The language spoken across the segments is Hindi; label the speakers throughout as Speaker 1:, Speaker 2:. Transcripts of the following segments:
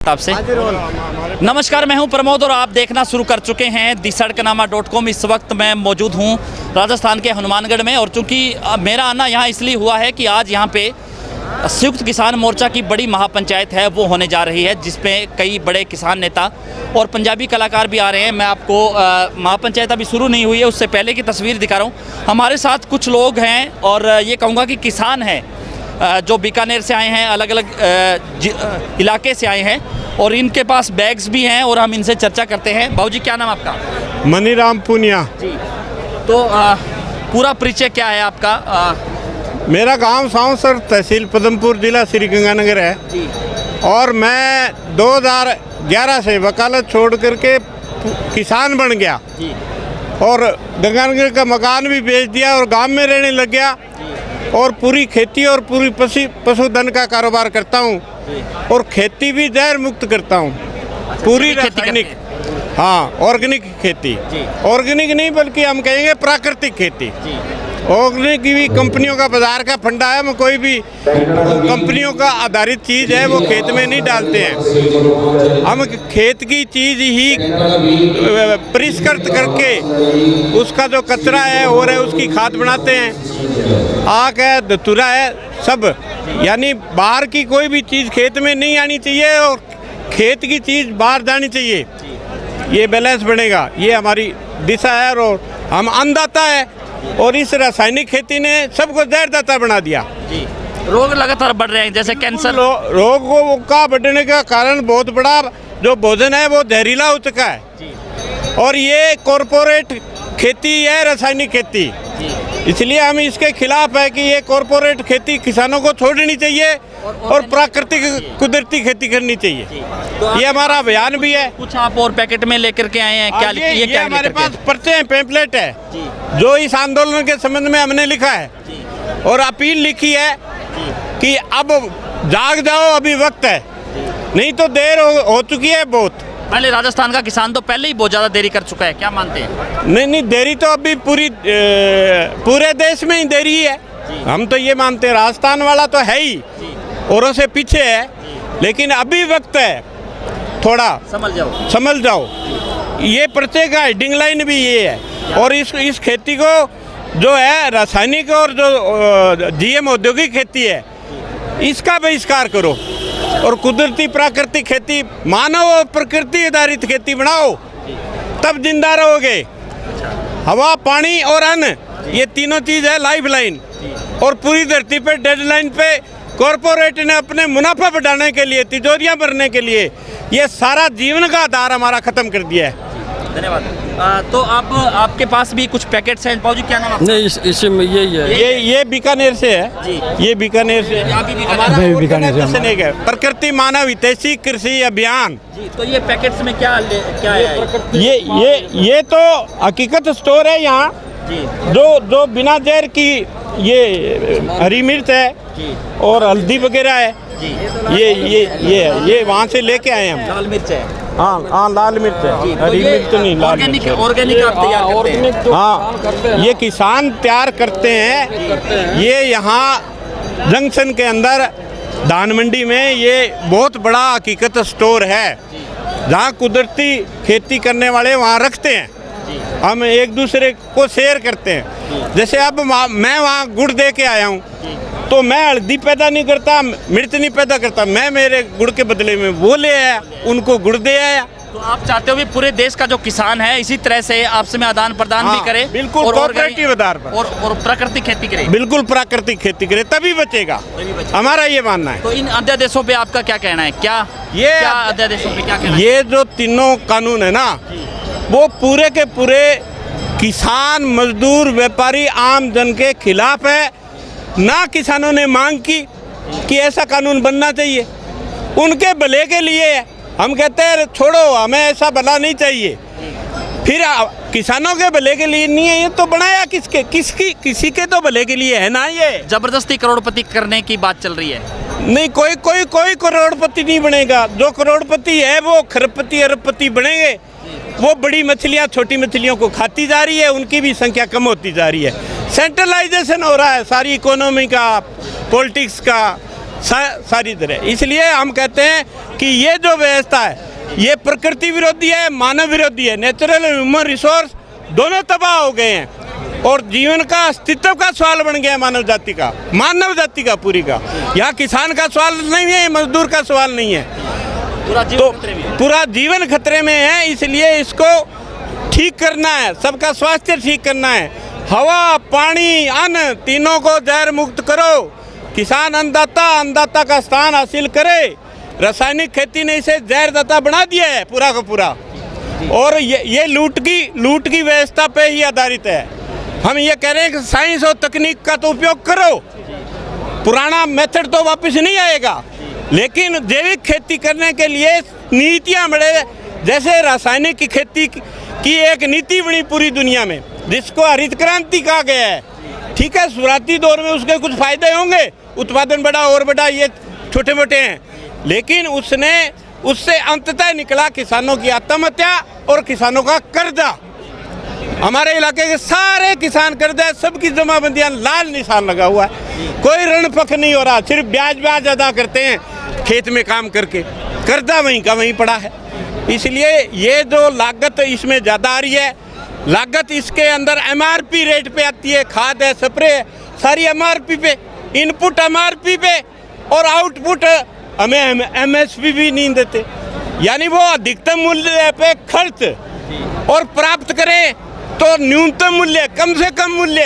Speaker 1: आपसे नमस्कार, मैं हूं प्रमोद और आप देखना शुरू कर चुके हैं thesadknaama.com। इस वक्त मैं मौजूद हूं राजस्थान के हनुमानगढ़ में और चूंकि मेरा आना यहां इसलिए हुआ है कि आज यहां पे संयुक्त किसान मोर्चा की बड़ी महापंचायत है वो होने जा रही है, जिसमें कई बड़े किसान नेता और पंजाबी कलाकार भी आ रहे हैं। मैं आपको महापंचायत अभी शुरू नहीं हुई है, उससे पहले की तस्वीर दिखा रहा हूँ। हमारे साथ कुछ लोग हैं और ये कहूँगा कि किसान हैं जो बीकानेर से आए हैं, अलग अलग इलाके से आए हैं और इनके पास बैग्स भी हैं और हम इनसे चर्चा करते हैं। बाबू जी, क्या नाम आपका?
Speaker 2: मनीराम पुनिया
Speaker 1: जी। तो पूरा परिचय क्या है आपका?
Speaker 2: मेरा गांव सांवसर, तहसील पदमपुर, जिला श्रीगंगानगर है
Speaker 1: जी।
Speaker 2: और मैं 2011 से वकालत छोड़ करके किसान बन गया
Speaker 1: जी।
Speaker 2: और गंगानगर का मकान भी बेच दिया और गांव में रहने लग गया और पूरी खेती और पूरी पशुधन का कारोबार करता हूँ और खेती भी जहर मुक्त करता हूँ, पूरी रासायनिक। हाँ, ऑर्गेनिक खेती। ऑर्गेनिक नहीं बल्कि हम कहेंगे प्राकृतिक खेती। ऑर्गेनिक भी कंपनियों का बाजार का फंडा है, हम कोई भी कंपनियों का आधारित चीज़ है वो खेत में नहीं डालते हैं। हम खेत की चीज़ ही परिष्कृत करके उसका जो कचरा है और है उसकी खाद बनाते हैं। आक है, धतूरा है, सब, यानी बाहर की कोई भी चीज़ खेत में नहीं आनी चाहिए और खेत की चीज़ बाहर जानी चाहिए। ये बैलेंस बनेगा, ये हमारी दिशा है और हम अन्नदाता है और इस रासायनिक खेती ने सबको जहरदाता बना दिया।
Speaker 1: जी। रोग लगातार बढ़ रहे हैं, जैसे कैंसर।
Speaker 2: रोग का बढ़ने का कारण बहुत बड़ा जो भोजन है वो जहरीला हो चुका है
Speaker 1: जी।
Speaker 2: और ये कॉरपोरेट खेती है, रासायनिक खेती
Speaker 1: जी।
Speaker 2: इसलिए हम इसके खिलाफ है कि ये कॉरपोरेट खेती किसानों को छोड़नी चाहिए और प्राकृतिक कुदरती खेती करनी चाहिए।
Speaker 1: तो
Speaker 2: ये हमारा अभियान भी है।
Speaker 1: कुछ आप और पैकेट में लेकर के आए हैं क्या?
Speaker 2: ये
Speaker 1: क्या
Speaker 2: हमारे पास पर्चे हैं, पैम्पलेट है
Speaker 1: जी।
Speaker 2: जो इस आंदोलन के संबंध में हमने लिखा है
Speaker 1: जी।
Speaker 2: और अपील लिखी है कि अब जाग जाओ, अभी वक्त है, नहीं तो देर हो चुकी है बहुत।
Speaker 1: पहले राजस्थान का किसान तो पहले ही बहुत ज़्यादा देरी कर चुका है, क्या मानते हैं?
Speaker 2: नहीं, देरी तो अभी पूरे देश में ही देरी है। हम तो ये मानते हैं, राजस्थान वाला तो है ही औरों से पीछे है, लेकिन अभी वक्त है, थोड़ा समझ जाओ। ये पर्चे का हेडिंग लाइन भी ये है और इस खेती को जो है रासायनिक और जो जीएम औद्योगिक खेती है इसका बहिष्कार करो और कुदरती प्राकृतिक खेती, मानव और प्रकृति आधारित खेती बनाओ, तब जिंदा रहोगे। हवा, पानी और अन्न, ये तीनों चीज़ है लाइफ लाइन। और पूरी धरती पे डेडलाइन पे कॉरपोरेट ने अपने मुनाफा बढ़ाने के लिए, तिजोरियां भरने के लिए ये सारा जीवन का आधार हमारा खत्म कर दिया है।
Speaker 1: धन्यवाद। तो आपके पास भी कुछ पैकेट्स हैं बाबू जी, क्या नाम?
Speaker 3: नहीं, इसमें यही है।
Speaker 2: ये बीकानेर से है जी। ये बीकानेर से हमारा बीकानेर है प्रकृति मानव हितैषी कृषि अभियान
Speaker 1: जी। तो ये पैकेट्स में क्या है?
Speaker 2: ये तो हकीकत स्टोर है यहाँ
Speaker 1: जी।
Speaker 2: जो बिना जहर की ये हरी मिर्च है
Speaker 1: जी
Speaker 2: और हल्दी वगैरह है
Speaker 1: जी।
Speaker 2: ये वहाँ से लेके आए हम।
Speaker 1: लाल मिर्च है।
Speaker 2: हाँ, लाल मिर्च है, हरी मिर्च तो नहीं, लाल मिर्च है।
Speaker 1: ऑर्गेनिक आप तैयार करते हैं?
Speaker 2: हाँ, ये किसान तैयार करते हैं। ये यहाँ जंक्शन के अंदर धान मंडी में ये बहुत बड़ा हकीकत स्टोर है जहाँ कुदरती खेती करने वाले वहाँ रखते हैं। हम एक दूसरे को शेयर करते हैं। जैसे अब मैं वहाँ गुड़ दे के आया हूँ तो मैं हल्दी पैदा नहीं करता, मिर्च नहीं पैदा करता, मैं मेरे गुड़ के बदले में वो ले आया, उनको गुड़ दे आया।
Speaker 1: तो आप चाहते हो भी पूरे देश का जो किसान है इसी तरह से आपसे में आदान प्रदान भी करे,
Speaker 2: बिल्कुल कोऑपरेटिव आधार पर
Speaker 1: और प्राकृतिक खेती करे,
Speaker 2: बिल्कुल प्राकृतिक खेती करे, तभी बचेगा। हमारा ये मानना है।
Speaker 1: तो इन अध्यादेशों पे आपका क्या कहना है? क्या अध्यादेशों पे क्या कहना है?
Speaker 2: ये जो तीनों कानून है ना, वो पूरे के पूरे किसान, मजदूर, व्यापारी, आम जन के खिलाफ है। ना किसानों ने मांग की कि ऐसा कानून बनना चाहिए, उनके भले के लिए है। हम कहते हैं छोड़ो, हमें ऐसा भला नहीं चाहिए। फिर किसानों के भले के लिए नहीं है, ये तो बनाया किसी के तो भले के लिए है ना। ये
Speaker 1: जबरदस्ती करोड़पति करने की बात चल रही है।
Speaker 2: नहीं, कोई करोड़पति नहीं बनेगा। जो करोड़पति है वो खरबपति अरबपति बनेंगे। वो बड़ी मछलियाँ छोटी मछलियों को खाती जा रही है, उनकी भी संख्या कम होती जा रही है। सेंट्रलाइजेशन हो रहा है सारी इकोनॉमी का, पॉलिटिक्स का, सारी तरह। इसलिए हम कहते हैं कि ये जो व्यवस्था है ये प्रकृति विरोधी है, मानव विरोधी है। नेचुरल और ह्यूमन रिसोर्स दोनों तबाह हो गए हैं और जीवन का अस्तित्व का सवाल बन गया है मानव जाति का पूरी का। यहाँ किसान का सवाल नहीं है, मजदूर का सवाल नहीं है, तो पूरा जीवन खतरे में है। इसलिए इसको ठीक करना है, सबका स्वास्थ्य ठीक करना है। हवा, पानी, अन्न तीनों को जहर मुक्त करो। किसान अन्नदाता का स्थान हासिल करे। रासायनिक खेती ने इसे जहरदाता बना दिया है पूरा का पूरा, और ये लूट की व्यवस्था पे ही आधारित है। हम ये कह रहे हैं कि साइंस और तकनीक का तो उपयोग करो, पुराना मेथड तो वापस नहीं आएगा, लेकिन जैविक खेती करने के लिए नीतियाँ बड़े, जैसे रासायनिक की खेती की एक नीति बनी पूरी दुनिया में जिसको हरित क्रांति कहा गया है। ठीक है, शुरुआती दौर में उसके कुछ फायदे होंगे, उत्पादन बढ़ा और बढ़ा, ये छोटे मोटे हैं, लेकिन उससे अंततः निकला किसानों की आत्महत्या और किसानों का कर्जा। हमारे इलाके के सारे किसान कर्जा, सबकी जमाबंदियां लाल निशान लगा हुआ है, कोई ऋण पक्ष नहीं हो रहा, सिर्फ ब्याज अदा करते हैं खेत में काम करके, कर्जा वहीं का वहीं पड़ा है। इसलिए ये जो लागत इसमें ज़्यादा आ रही है, लागत इसके अंदर MRP रेट पे आती है, खाद है, स्प्रे है, सारी MRP पे, इनपुट MRP पे और आउटपुट हमें MSP भी नहीं देते। यानी वो अधिकतम मूल्य पे खर्च और प्राप्त करें तो न्यूनतम मूल्य, कम से कम मूल्य।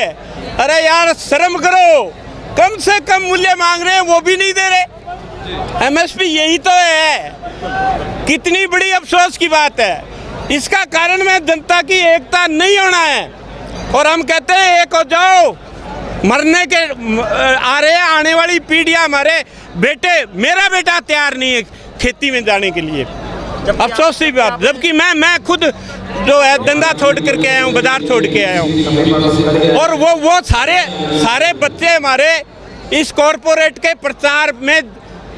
Speaker 2: अरे यार शर्म करो, कम से कम मूल्य मांग रहे हैं वो भी नहीं दे रहे। MSP यही तो है, कितनी बड़ी अफसोस की बात है। इसका कारण में जनता की एकता नहीं होना है, और हम कहते हैं एक हो जाओ, मरने के आ रहे हैं आने वाली पीढ़ियां, हमारे बेटे, मेरा बेटा तैयार नहीं है खेती में जाने के लिए। अफसोस की बात, जबकि मैं खुद जो है धंधा छोड़ करके आया हूँ, बाजार छोड़ के आया हूँ, और वो सारे बच्चे हमारे इस कॉरपोरेट के प्रचार में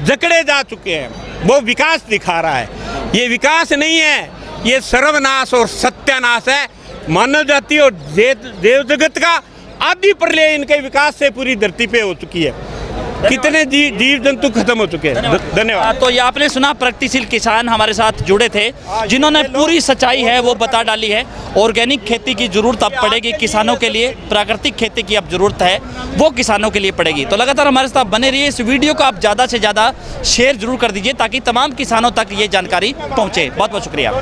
Speaker 2: जकड़े जा चुके हैं। वो विकास दिखा रहा है, ये विकास नहीं है, ये सर्वनाश और सत्यानाश है। मानव जाति और देव जगत का आदि प्रलय इनके विकास से पूरी धरती पे हो चुकी है। कितने जीव जंतु खत्म हो चुके हैं। धन्यवाद।
Speaker 1: तो ये आपने सुना, प्रगतिशील किसान हमारे साथ जुड़े थे जिन्होंने पूरी सच्चाई है वो बता डाली है। ऑर्गेनिक खेती की जरूरत अब पड़ेगी किसानों के लिए, प्राकृतिक खेती की अब जरूरत है वो किसानों के लिए पड़ेगी। तो लगातार हमारे साथ बने रहिए। इस वीडियो को आप ज़्यादा से ज़्यादा शेयर जरूर कर दीजिए ताकि तमाम किसानों तक ये जानकारी पहुँचे। बहुत बहुत शुक्रिया।